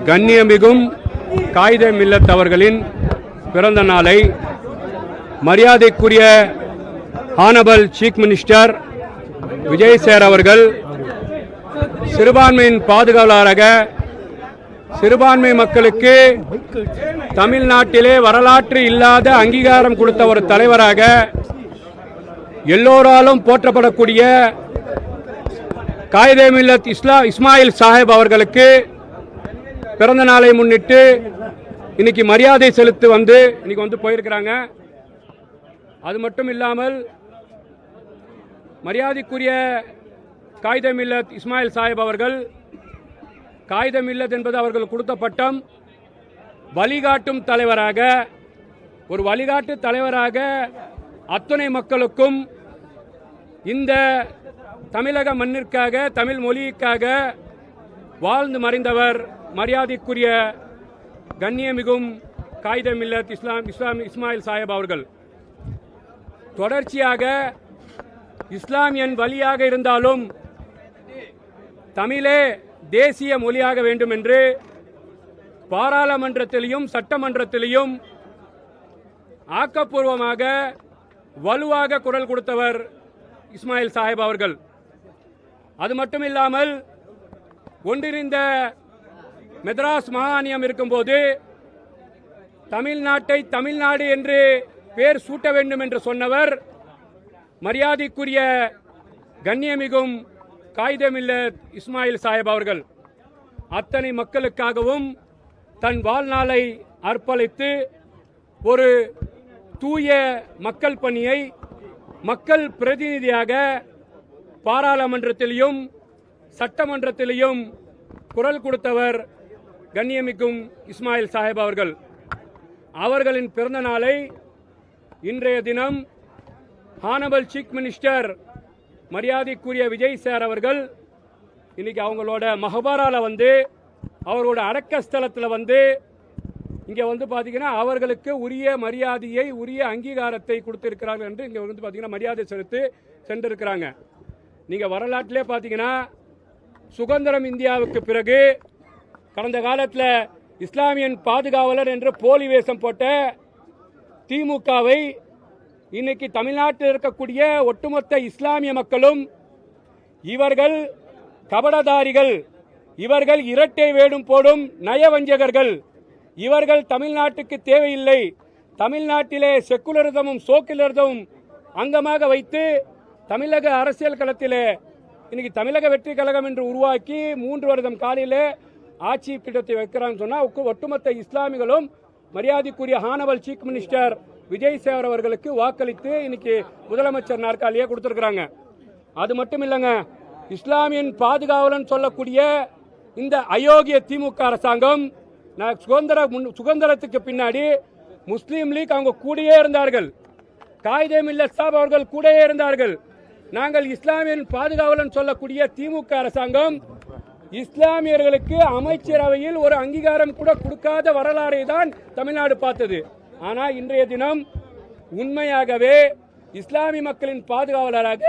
கண்ணியமிகும் காயிதே மில்லத் அவர்களின் பிறந்த நாளை மரியாதைக்குரிய honourable chief minister Vijay sir அவர்கள் சிறுபான்மையின் பாதுகாவலராக சிறுபான்மை மக்களுக்கு தமிழ்நாட்டிலே வரலாற்று இல்லாத அங்கீகாரம் கொடுத்த ஒரு தலைவராக எல்லோராலும் போற்றப்படக்கூடிய காயிதே மில்லத் இஸ்மாயில் சாஹிப் அவர்களுக்கு பிறந்த நாளை முன்னிட்டு இன்னைக்கு மரியாதை செலுத்தி இன்னைக்கு போயிருக்கிறாங்க. அது மட்டும் இல்லாமல் மரியாதைக்குரிய காயிதே மில்லத் இஸ்மாயில் சாஹிப் அவர்கள், காயிதே மில்லத் என்பது அவர்கள் கொடுத்த பட்டம், வழிகாட்டும் தலைவராக, ஒரு வழிகாட்டு தலைவராக அத்தனை மக்களுக்கும் இந்த தமிழக மண்ணிற்காக தமிழ் மொழிக்காக வாழ்ந்து மறைந்தவர் மரியாதைக்குரிய கண்ணியமிகும் காயிதே மில்லத் இஸ்மாயில் சாஹிப் அவர்கள். தொடர்ச்சியாக இஸ்லாமியன் வழியாக இருந்தாலும் தமிழே தேசிய மொழியாக வேண்டும் என்று பாராளுமன்றத்திலும் சட்டமன்றத்திலும் ஆக்கப்பூர்வமாக வலுவாக குரல் கொடுத்தவர் இஸ்மாயில் சாஹிப் அவர்கள். அது மட்டுமில்லாமல் ஒன்றிணைந்த மெட்ராஸ் மாகாணியம் இருக்கும்போது தமிழ்நாட்டை தமிழ்நாடு என்று பெயர் சூட்ட வேண்டும் என்று சொன்னவர் மரியாதைக்குரிய கண்ணியமிகும் காயிதே மில்லத் இஸ்மாயில் சாஹிப் அவர்கள். அத்தனை மக்களுக்காகவும் தன் வாழ்நாளை அர்ப்பணித்து ஒரு தூய மக்கள் பணியை மக்கள் பிரதிநிதியாக பாராளுமன்றத்திலும் சட்டமன்றத்திலும் குரல் கொடுத்தவர் கண்ணியமிக்கும் இஸ்மாயில் சாஹிப் அவர்கள். அவர்களின் பிறந்த நாளை இன்றைய தினம் ஹானபிள் சீஃப் மினிஸ்டர் மரியாதைக்குரிய விஜய் சார் அவர்கள் இன்னைக்கு அவங்களோட மஹபாரால அவரோட அடக்க ஸ்தலத்தில் இங்கே பார்த்தீங்கன்னா அவர்களுக்கு உரிய மரியாதையை உரிய அங்கீகாரத்தை கொடுத்திருக்கிறார்கள் என்று இங்கே பார்த்தீங்கன்னா மரியாதை செலுத்தி சென்றிருக்கிறாங்க. நீங்கள் வரலாற்றிலே பார்த்தீங்கன்னா சுதந்திரம் இந்தியாவுக்கு பிறகு கடந்த காலத்தில் இஸ்லாமியன் பாதுகாவலர் என்ற போலி வேஷம் போட்ட திமுகவை இன்னைக்கு தமிழ்நாட்டில் இருக்கக்கூடிய ஒட்டுமொத்த இஸ்லாமிய மக்களும் இவர்கள் கபடதாரிகள், இவர்கள் இரட்டை வேடும் போடும் நயவஞ்சகர்கள், இவர்கள் தமிழ்நாட்டுக்கு தேவையில்லை, தமிழ்நாட்டிலே செக்குலரிசமும் சோக்குலரிசமும் அங்கமாக வைத்து தமிழக அரசியல் களத்திலே இன்னைக்கு தமிழக வெற்றி கழகம் என்று உருவாக்கி 3 வருடம் காலையில் ஆட்சி திட்டத்தை வைக்கிறான்னு சொன்னால் ஒட்டுமொத்த இஸ்லாமிகளும் மரியாதைக்குரிய honourable chief minister Vijay sir அவர்களுக்கு வாக்களித்து இன்னைக்கு முதலமைச்சர் நாற்காலியை கொடுத்திருக்கிறாங்க. அது மட்டும் இல்லைங்க, இஸ்லாமியன் பாதுகாவலன் சொல்லக்கூடிய இந்த அயோக்கிய திமுக அரசாங்கம் சுதந்திரத்துக்கு பின்னாடி முஸ்லீம் லீக் அவங்க கூடயே இருந்தார்கள், காயிதே மில்லத் சாஹிப் அவர்கள் கூடயே இருந்தார்கள். நாங்கள் இஸ்லாமியன் பாதுகாவலன் சொல்லக்கூடிய திமுக அரசாங்கம் இஸ்லாமியர்களுக்கு அமைச்சரவையில் ஒரு அங்கீகாரம் கூட கொடுக்காத வரலாறை தான் தமிழ்நாடு பார்த்தது. ஆனால் இன்றைய தினம் உண்மையாகவே இஸ்லாமிய மக்களின் பாதுகாவலராக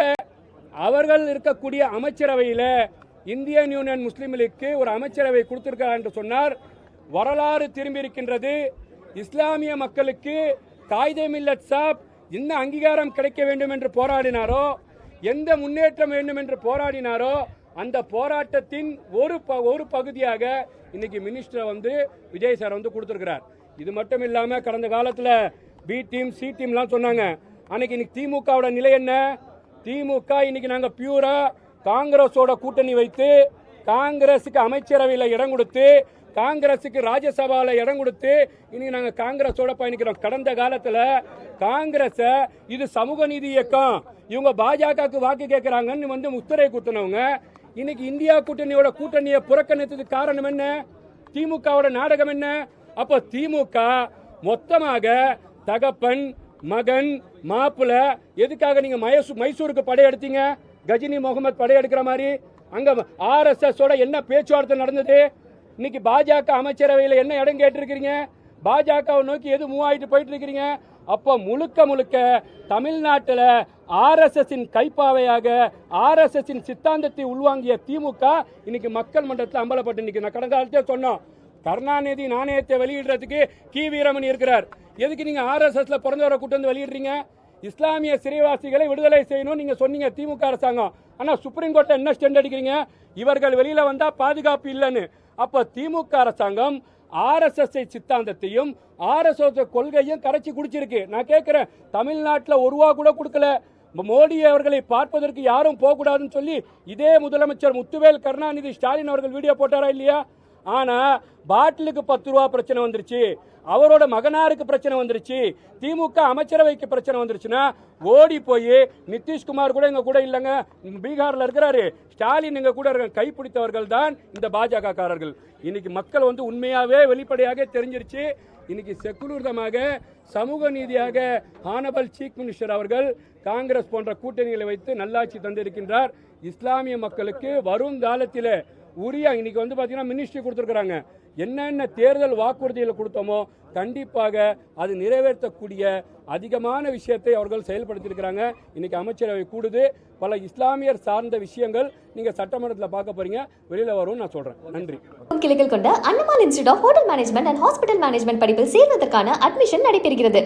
அவர்கள் இருக்கக்கூடிய அமைச்சரவையில் இந்தியன் யூனியன் முஸ்லீம் லீக்கு ஒரு அமைச்சரவை கொடுத்திருக்கிறார் என்று சொன்னார். வரலாறு திரும்பி இருக்கின்றது. இஸ்லாமிய மக்களுக்கு காயிதே மில்லத் சாஹிப் என்ன அங்கீகாரம் கிடைக்க வேண்டும் என்று போராடினாரோ, எந்த முன்னேற்றம் வேண்டும் என்று போராடினாரோ, அந்த போராட்டத்தின் ஒரு பகுதியாக இன்னைக்கு மினிஸ்டர் விஜய் சார் கொடுத்திருக்கிறார். இது மட்டும் இல்லாமல் கடந்த காலத்தில் பி டீம் சி டீம்லாம் சொன்னாங்க. இன்னைக்கு திமுகவோட நிலை என்ன? திமுக இன்னைக்கு நாங்கள் பியூரா காங்கிரஸோட கூட்டணி வைத்து காங்கிரஸுக்கு அமைச்சரவையில் இடம் கொடுத்து காங்கிரஸுக்கு ராஜ்யசபாவில் இடம் கொடுத்து இன்னைக்கு நாங்கள் காங்கிரஸோட பயணிக்கிறோம். கடந்த காலத்தில் காங்கிரஸ இது சமூக நீதி இயக்கம், இவங்க பாஜகவுக்கு வாக்கு கேட்கிறாங்கன்னு முத்திரை குத்துனவங்க இன்னைக்கு இந்தியா கூட்டணியை புறக்கணித்ததுக்கு காரணம் என்ன? திமுகவோட நாடகம் என்ன? அப்போ திமுக மொத்தமாக தகப்பன் மகன் மாப்பிள்ள எதுக்காக நீங்க மைசூருக்கு படையெடுத்தீங்க? கஜினி முகமது படையெடுக்கிற மாதிரி அங்க RSS ஓட என்ன பேச்சுவார்த்தை நடந்தது? இன்னைக்கு பாஜக அமைச்சரவையில் என்ன இடம் கேட்டிருக்கிறீங்க? பாஜகவை நோக்கி எது மூவ் ஆகிட்டு போயிட்டு இருக்கிறீங்க? அப்போ முழுக்க முழுக்க தமிழ்நாட்டில் ஆர்எஸ்எஸ்ஸின் கைப்பாவையாக ஆர்எஸ்எஸ்ஸின் சித்தாந்தத்தை உள்வாங்கிய திமுக இன்னைக்கு மக்கள் மன்றத்தில் அம்பலப்பட்டு நிற்கிறோம். கடந்த காலத்தே சொன்னோம், கருணாநிதி நாணயத்தை வெளியிடுறதுக்கு கி வீரமணி இருக்கிறார். எதுக்கு நீங்க RSSல பிறந்தவரை கூட்டு வந்து வெளியிடுறீங்க? இஸ்லாமிய சிறைவாசிகளை விடுதலை செய்யணும் நீங்க சொன்னீங்க திமுக அரசாங்கம். ஆனா சுப்ரீம் கோர்ட்ல என்ன ஸ்டெண்ட் அடிக்கிறீங்க? இவர்கள் வெளியில வந்தா பாதுகாப்பு இல்லைன்னு. அப்ப திமுக அரசாங்கம் RSS சித்தாந்தத்தையும் RSS கொள்கையும் கரைச்சி குடிச்சிருக்கு. நான் கேட்கிறேன், தமிழ்நாட்டில் ஒரு ரூபா கூட கொடுக்கல. மோடி அவர்களை பார்ப்பதற்கு யாரும் போகக்கூடாதுன்னு சொல்லி இதே முதலமைச்சர் முத்துவேல் கருணாநிதி ஸ்டாலின் அவர்கள் வீடியோ போட்டாரா இல்லையா? ஆனா பாட்டிலுக்கு 10 ரூபா பிரச்சனை வந்துருச்சு, அவரோட மகனாருக்கு பிரச்சனை வந்துருச்சு, திமுக அமைச்சரவைக்கு பிரச்சனை வந்துருச்சுன்னா ஓடி போய் நிதிஷ்குமார் கூட எங்க கூட இல்லைங்க, பீகார்ல இருக்கிறாரு, ஸ்டாலின் எங்க கூட இருக்க கைப்பிடித்தவர்கள் தான் இந்த பாஜக காரர்கள். இன்னைக்கு மக்கள் உண்மையாவே வெளிப்படையாக தெரிஞ்சிருச்சு. இன்னைக்கு செக்குலரிசமாக சமூக நீதியாக ஹானபல் சீஃப் மினிஸ்டர் அவர்கள் காங்கிரஸ் போன்ற கூட்டணிகளை வைத்து நல்லாட்சி தந்திருக்கின்றார். இஸ்லாமிய மக்களுக்கு வரும் காலத்தில் உரிய இன்னைக்கு பாத்தீங்கன்னா மினிஸ்ட்ரி கொடுத்துருக்காங்க. என்னென்ன தேர்தல் வாக்குறுதிகள் கொடுத்தோமோ கண்டிப்பாக அது நிறைவேற்றக்கூடிய அதிகமான விஷயத்தை அவர்கள் செயல்படுத்தியிருக்கிறாங்க. இன்னைக்கு அமைச்சரவை கூடுது. பல இஸ்லாமியர் சார்ந்த விஷயங்கள் நீங்க சட்டமன்றத்தில் பார்க்க போறீங்க, வெளியில வரும் நான் சொல்றேன். நன்றி. கிளைகள் கொண்ட அண்ணமால் institute of hotel management and hospital management படிப்பில் சேர்வதற்கான அட்மிஷன் நடைபெறுகிறது.